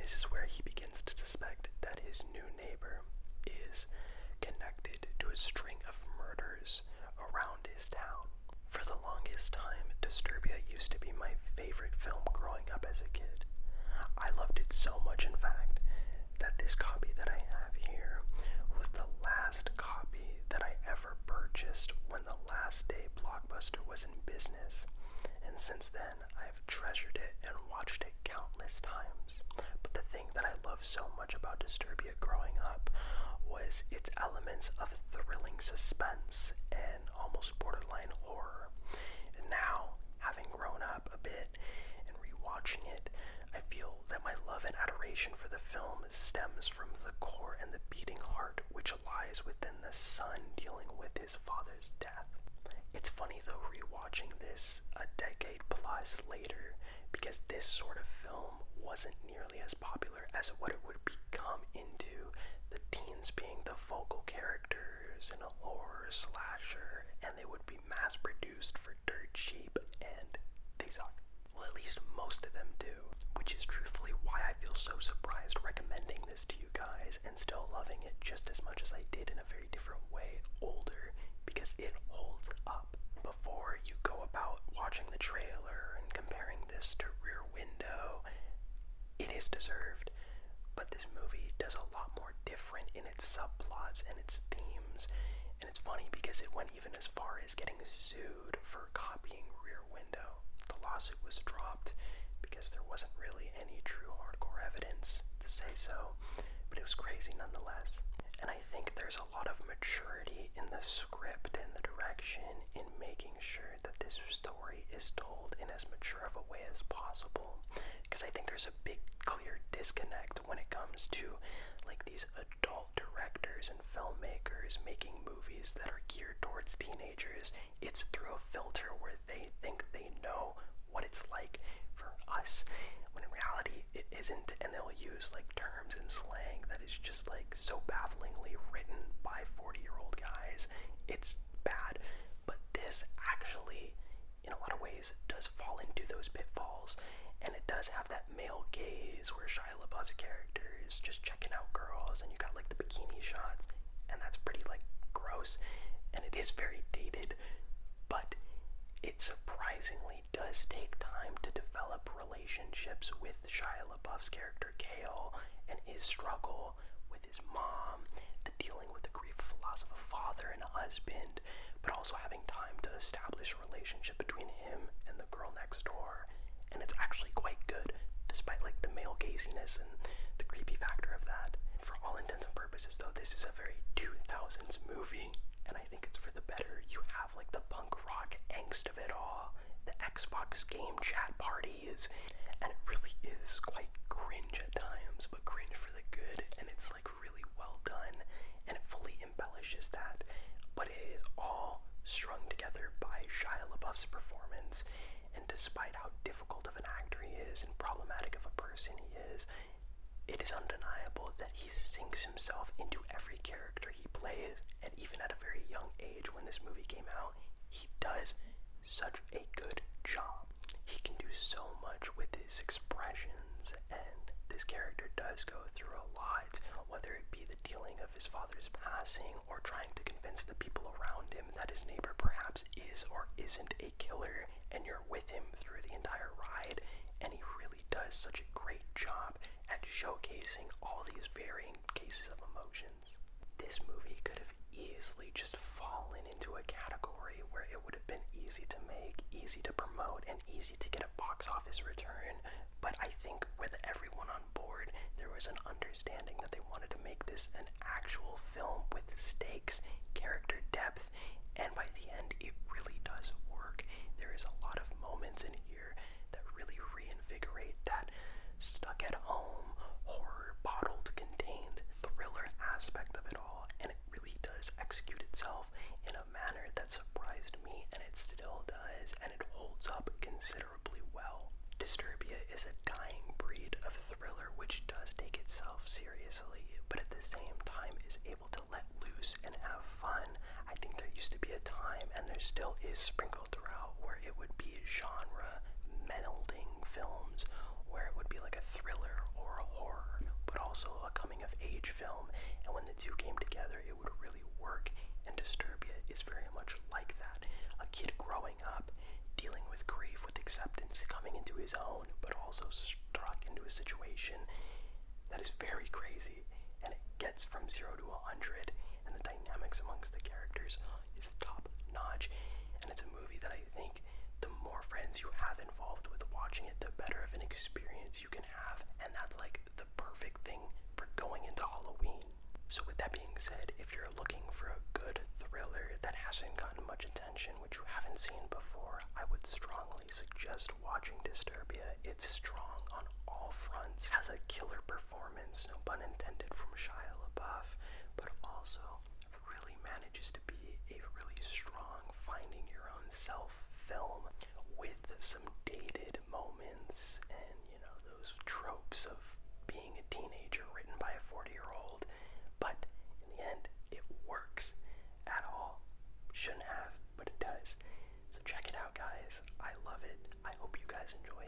this is where he begins to suspect that his new neighbor is connected to a string of murders around his town. For the longest time, Disturbia used to be my favorite film growing up as a kid. I loved it so much, in fact, that this copy that I have here was the last copy that I ever purchased when the last day Blockbuster was in business. And since then, I've treasured it and watched it countless times. But the thing that I loved so much about Disturbia growing up was its elements of thrilling suspense and almost borderline horror. And now, having grown up a bit and rewatching it, I feel that my love and adoration for the film stems from the core and the beating heart which lies within the son dealing with his father's death. It's funny though rewatching this a decade plus later, because this sort of film wasn't nearly as popular as what it would become into the teens being the focal characters in a horror slasher, and they would be mass produced for dirt cheap, and they suck. Well, at least most of them do, which is truthfully why I feel so surprised recommending this to you guys and still loving it just as much as I did in a very different way older, because it holds up. Before you go about watching the trailer and comparing this to Rear Window, it is deserved, but this movie does a lot more different in its subplots and its themes, and it's funny because it went even as far as getting sued for copying Rear Window. The lawsuit was dropped because there wasn't really any true hardcore evidence to say so, but it was crazy nonetheless. And I think there's a lot of maturity in the script and the direction in making sure that this story is told in as mature of a way as possible, because I think there's a big clear disconnect when it comes to like these adult directors and filmmakers making movies that are geared towards teenagers. It's through a filter where they think they know what it's like for us, when in reality it isn't, and they'll use like terms and slang that is just like so bafflingly written by 40-year-old guys. It's bad, but this actually in a lot of ways does fall into those pitfalls, and it does have that male gaze where Shia LaBeouf's character is just checking out girls and you got like the bikini shots, and that's pretty like gross, and it is very dated, but it surprisingly does take time to develop relationships with Shia LaBeouf's character Kale and his struggle with his mom, the dealing with the grief loss of a father and a husband, but also having time to establish a relationship between him and the girl next door. And it's actually quite good, despite like the male gaziness and the creepy factor of that. For all intents and purposes though, this is a very 2000s movie, and I think it's for the better. You have like the punk rock angst of it all, the Xbox game chat parties, and it really is quite cringe at times, but cringe for the good, and it's like really well done, and it fully embellishes that, but it is all strung together by Shia LaBeouf's performance. And despite how difficult of an actor he is and problematic of a person he is, it is undeniable that he sinks himself into every character he plays, and even at a very young age when this movie came out, he does such a good job. He can do so much with his expressions, and this character does go through a lot, whether it be the dealing of his father's passing or trying to convince the people around him that his neighbor perhaps is or isn't a killer, and you're with him through the entire ride, and he really does such a great job at showcasing all these varying cases of emotions. This movie could have easily just fallen into a category where it would have been easy to make, easy to promote, and easy to get a box office return, but I think with everyone on board, there was an understanding that they wanted to make this an actual film with stakes, character depth, and by the end, it really does work. There is a lot of moments in here that really reinvigorate that stuck at home, horror, bottled, contained, thriller aspect of it all, and it really does execute itself in a manner that surprised me, and it still does, and it holds up considerably well. Disturbia is a dying breed of thriller which does take itself seriously, but at the same time is able to let loose and have fun. I think there used to be a time, and there still is sprinkled throughout, where it would be genre melding films, where it would be like a thriller or a horror also struck into a situation that is very crazy, and it gets from 0 to 100, and the dynamics amongst the characters is top notch. And it's a movie that I think the more friends you have involved with watching it, the better of an experience you can have, and that's like the perfect thing for going into Halloween. So with that being said, if you're looking for a good thriller that hasn't gotten much attention, which you haven't seen before, I would strongly suggest watching Disturbia. It's strong on all fronts, has a killer performance, no pun intended, from Shia LaBeouf, but also really manages to be a really strong finding your own self film with some dated moments and, you know, those tropes of being a teenager written by a 40-year-old, but in the end, it works at all. Shouldn't have, but it does. So check it out, guys. I love it. I hope you guys enjoy